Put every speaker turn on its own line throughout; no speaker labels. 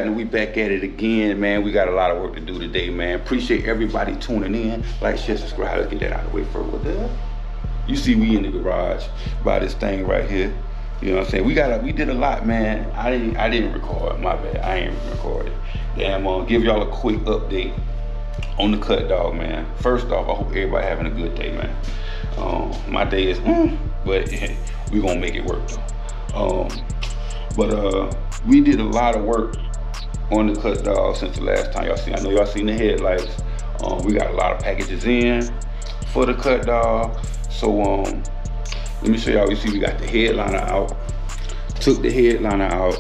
and we back at it again, man. We got a lot of work to do today, man. Appreciate everybody tuning in. Like, share, subscribe. Let's get that out of the way first. What the hell? You see we in the garage by this thing right here. You know what I'm saying? We did a lot, man. I didn't record, my bad. I ain't recorded. Damn, give y'all a quick update on the cut dog, man. First off, I hope everybody having a good day, man. My day is but we gonna make it work though. We did a lot of work on the cut dog since the last time y'all seen. I know y'all seen the headlights. We got a lot of packages in for the cut dog. So let me show y'all. You see we got the headliner out. Took the headliner out.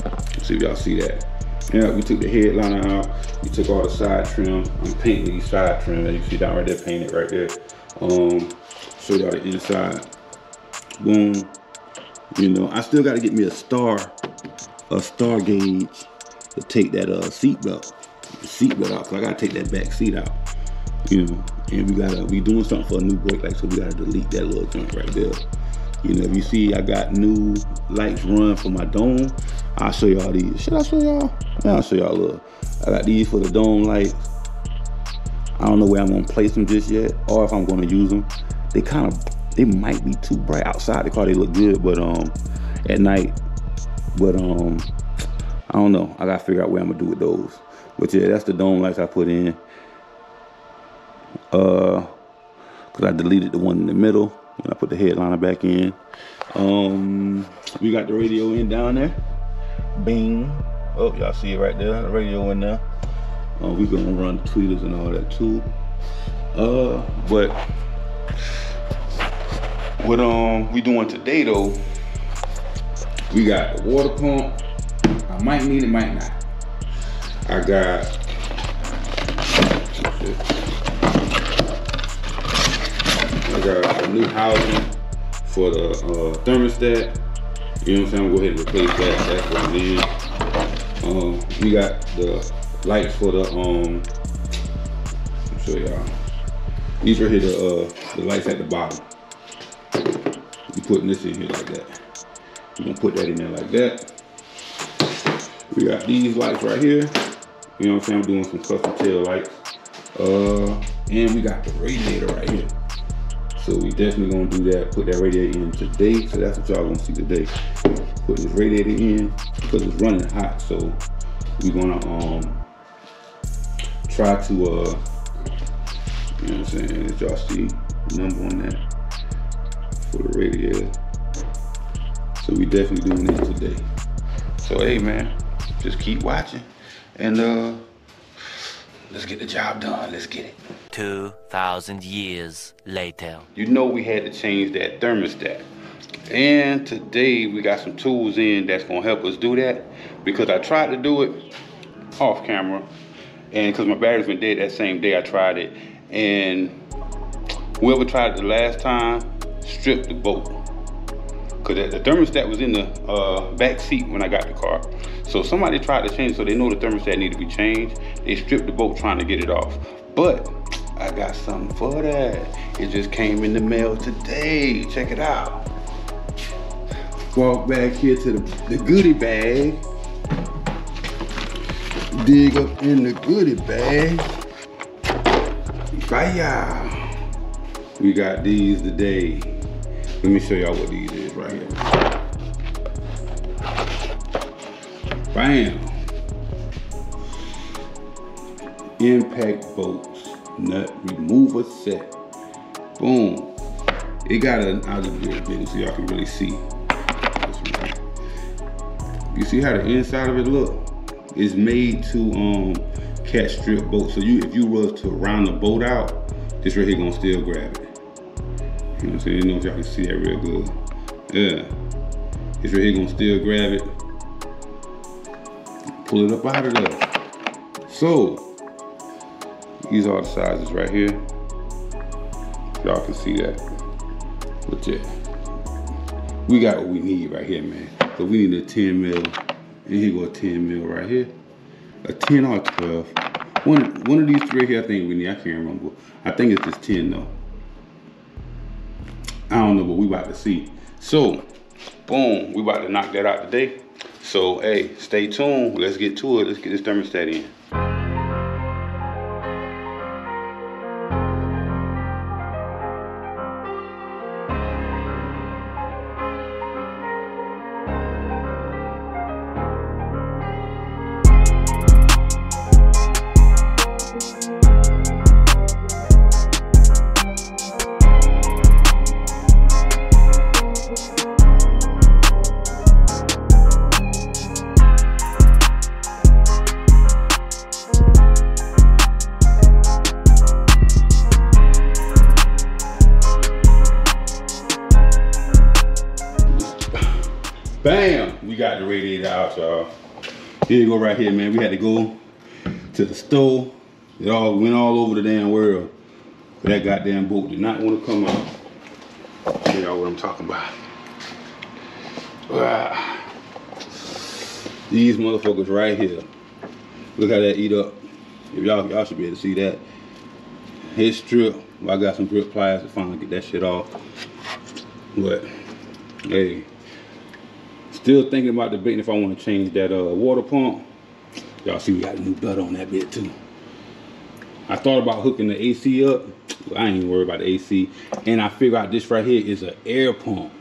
Let's see if y'all see that. Yeah, we took the headliner out. We took all the side trim. I'm painting these side trim. You see down right there, painted right there. Show y'all the inside. Boom. You know, I still got to get me a star gauge to take that seat belt out. Cause I gotta take that back seat out. You know, and we doing something for a new brake light, so we gotta delete that little junk right there. You know, if you see I got new lights run for my dome, I'll show y'all these. Should I show y'all? Yeah, I'll show y'all a little. I got these for the dome lights. I don't know where I'm gonna place them just yet, or if I'm gonna use them. They might be too bright outside the car. They look good, but at night. But I don't know. I gotta figure out what I'm gonna do with those. But yeah, that's the dome lights I put in. Cause I deleted the one in the middle when I put the headliner back in. We got the radio in down there. Bing. Oh, y'all see it right there. The radio in there. We gonna run the tweeters and all that too. But what we doing today though? We got the water pump. I might need it, might not. I got a new housing for the thermostat. You know what I'm saying? I'm gonna go ahead and replace that. That's what I'm in. We got the lights for the let me show y'all. These right here, the lights at the bottom. We putting this in here like that. We're gonna put that in there like that. We got these lights right here. You know what I'm saying? I'm doing some custom tail lights. And we got the radiator right here. So we definitely gonna do that, put that radiator in today. So that's what y'all gonna see today. Put this radiator in because it's running hot. So we're gonna try to you know what I'm saying, as y'all see the number on that for the radiator. So we definitely doing it today. So hey man, just keep watching and let's get the job done. Let's get it.
2,000 years later.
You know we had to change that thermostat. And today we got some tools in that's gonna help us do that, because I tried to do it off camera, and because my battery's been dead that same day I tried it, and whoever tried it the last time stripped the bolt. Because the thermostat was in the back seat when I got the car. So somebody tried to change it, so they know the thermostat needed to be changed. They stripped the bolt trying to get it off. But I got something for that. It just came in the mail today. Check it out. Walk back here to the goodie bag. Dig up in the goodie bag. Fire. We got these today. Let me show y'all what these is right here. Bam. Impact bolts, nut remover set. Boom. It got I'll just do it bigger so y'all can really see. You see how the inside of it look? It's made to catch strip bolts. So if you was to round the bolt out, this right here gonna still grab it. You know what I'm saying? I don't know if y'all can see that real good. Yeah. This right here gonna still grab it. Pull it up out of there. So, these are the sizes right here. Y'all can see that. But yeah, we got what we need right here, man. So we need a 10 mil, and here go a 10 mil right here. A 10 or a 12. One of these three here I think we need, I can't remember. I think it's just 10 though. I don't know, but we about to see. So, boom, we about to knock that out today. So, hey, stay tuned. Let's get to it. Let's get this thermostat in. Bam! We got the radiator out, y'all. Here you go right here, man. We had to go to the store. It all went all over the damn world. But that goddamn boat did not want to come out. Show y'all what I'm talking about. These motherfuckers right here. Look how that eat up. If y'all should be able to see that. Head strip. Well, I got some grip pliers to finally get that shit off. But hey. Still thinking about debating if I want to change that water pump. Y'all see we got a new belt on that bit too. I thought about hooking the AC up, but I ain't even worried about the AC. And I figured out this right here is an air pump.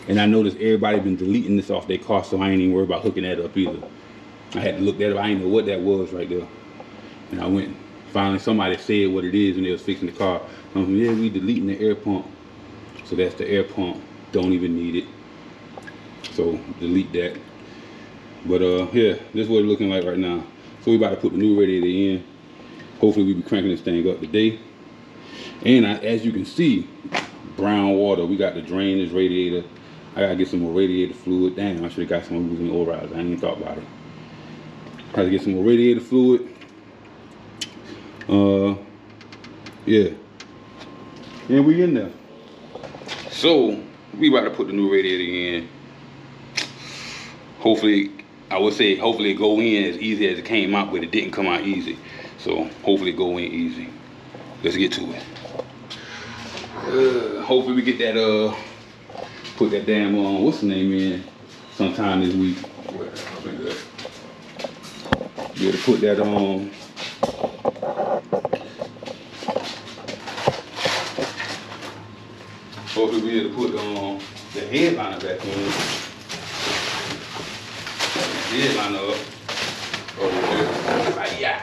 And I noticed everybody been deleting this off their car, so I ain't even worried about hooking that up either. I had to look that up. I didn't know what that was right there. And I went, finally somebody said what it is when they was fixing the car. Yeah, we deleting the air pump. So that's the air pump. Don't even need it. So delete that. But yeah, this is what it's looking like right now. So we about to put the new radiator in. Hopefully we be cranking this thing up today. And as you can see, brown water. We got to drain this radiator. I gotta get some more radiator fluid. Damn, I should have got some moving oil rise. I ain't even thought about it. Had to get some more radiator fluid. Yeah. And we in there. So we about to put the new radiator in. Hopefully, I would say hopefully it go in as easy as it came out, but it didn't come out easy. So hopefully it go in easy. Let's get to it. Hopefully we get that put that damn what's the name in sometime this week. Be able to put that on. Hopefully we be able to put the headliner back in. Headliner up. Oh, yeah.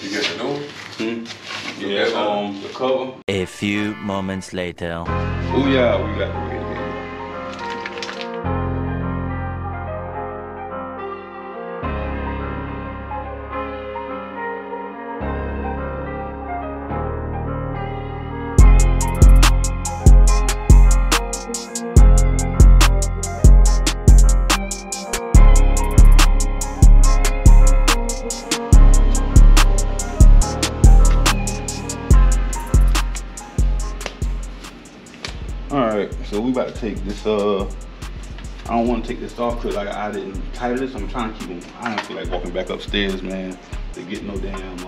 You got the door? Yeah, the cover.
A few moments later.
Oh yeah, we got the radiator. Alright, so we about to take this, I don't want to take this off because I didn't tighten this. I'm trying to keep them, I don't feel like walking back upstairs, man, to get no damn,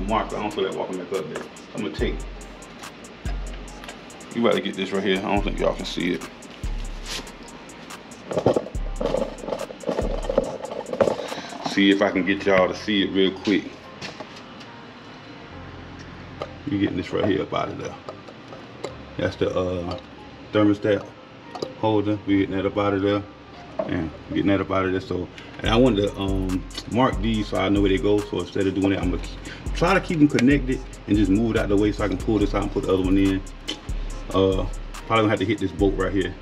marker. I don't feel like walking back up there. I'm gonna take, you about to get this right here. I don't think y'all can see it. See if I can get y'all to see it real quick. You getting this right here up out of there. That's the thermostat holder. We getting that up out of there. And getting that up out of there. So, and I wanted to mark these so I know where they go. So instead of doing that, I'm gonna try to keep them connected and just move it out of the way so I can pull this out and put the other one in. Probably gonna have to hit this bolt right here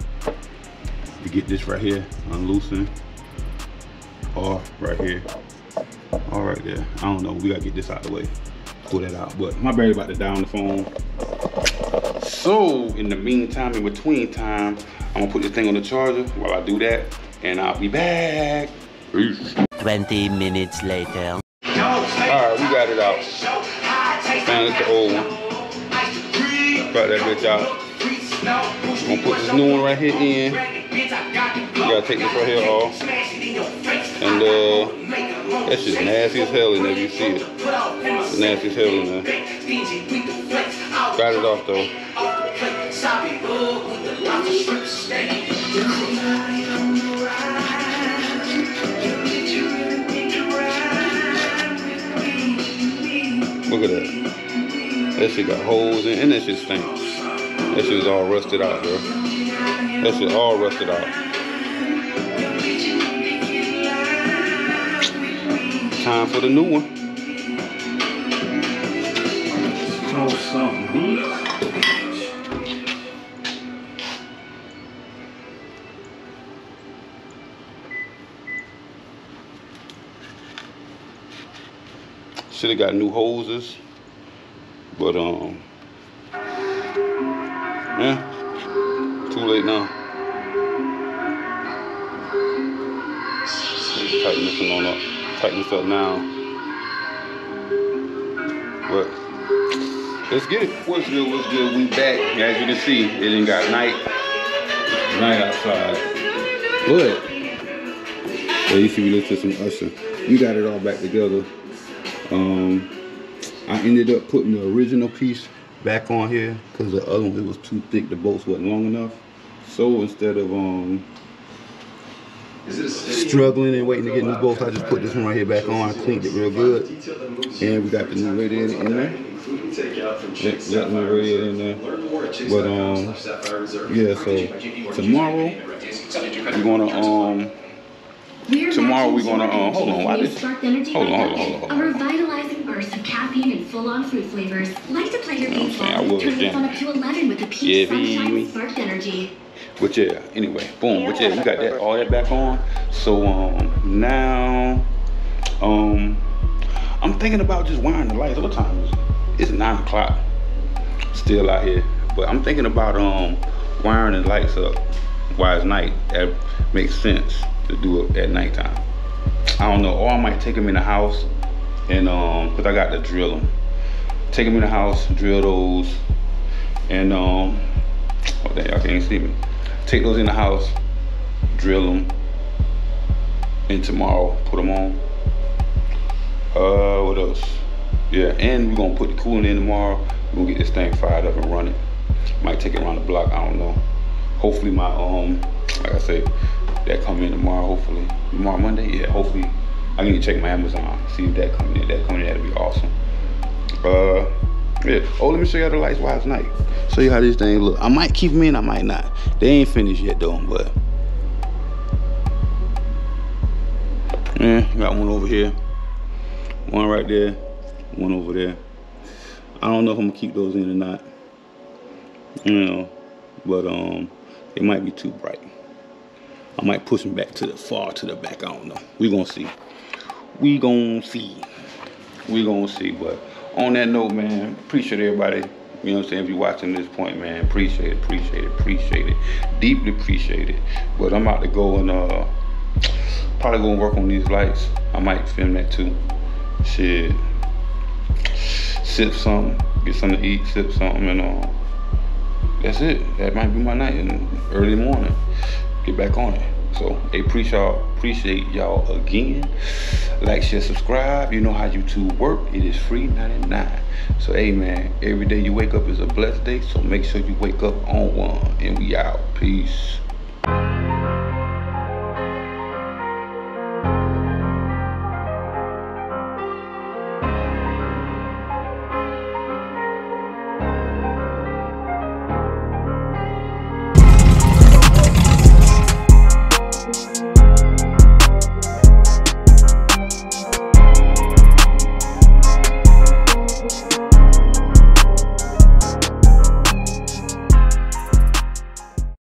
to get this right here unloosened. Or right here. Or right there. I don't know. We gotta get this out of the way. Pull that out. But my baby about to die on the phone. So in the meantime, in between time, I'm gonna put this thing on the charger while I do that, and I'll be back. Peace.
20 minutes later.
Alright, we got it out. Found it's the old one. Got that bitch out. I'm gonna put this new one right here in. We gotta take this right here off. And that's just nasty as hell in there, you see it. It's nasty as hell in there. Got it off though. That shit got holes in, and that shit stinks. That shit was all rusted out, bro. That shit all rusted out. Time for the new one. Oh, something. Should have got new hoses, but yeah, too late now. Tighten this one up, tighten this up now. But let's get it. What's good? What's good? We back. As you can see, it ain't got night outside. But yeah, you see, we listened to some Usher. We got it all back together. I ended up putting the original piece back on here because the other one, it was too thick, the bolts wasn't long enough. So instead of struggling and waiting to get new bolts, I just put this one right here back on. I cleaned it real good, and we got the new radiator in there. Yeah, got the new radiator in there. But yeah, so tomorrow we're gonna hold on, why this? Hold on.
A revitalizing burst of caffeine and full-on fruit flavors. Like to play your baseball, turn the sun up to 11 with the peach sunshine sparked energy.
But yeah, anyway, boom. But yeah, you got that all that back on. So now I'm thinking about just wiring the lights. What time is it? It's 9 o'clock. Still out here. But I'm thinking about wiring the lights up while it's night. That makes sense to do it at nighttime. I don't know, or I might take them in the house and cause I got to drill them. Take them in the house, drill those, and oh dang, y'all can't see me. Take those in the house, drill them, and tomorrow put them on. What else? Yeah, and we're gonna put the coolant in tomorrow. We're gonna get this thing fired up and run it. Might take it around the block, I don't know. Hopefully my like I say, that come in tomorrow, hopefully. Tomorrow, Monday? Yeah, hopefully. I need to check my Amazon, see if that coming in. That coming in, that'd be awesome. Yeah. Oh, let me show you how the lights while it's night. Show you how this thing look. I might keep them in, I might not. They ain't finished yet though, but. Yeah, got one over here. One right there. One over there. I don't know if I'm gonna keep those in or not. You know, but it might be too bright. I might push them back to the far to the back. I don't know. We gonna see. We gonna see. But on that note, man, appreciate everybody. You know what I'm saying? If you're watching this point, man, appreciate it. Deeply appreciate it. But I'm about to go and probably go and work on these lights. I might film that too. Shit. Sip something, get something to eat, sip something, and that's it. That might be my night in early morning. Get back on it. So hey, appreciate y'all again. Like, share, subscribe. You know how YouTube work. It is free 99. So hey man, every day you wake up is a blessed day. So make sure you wake up on one. And we out. Peace.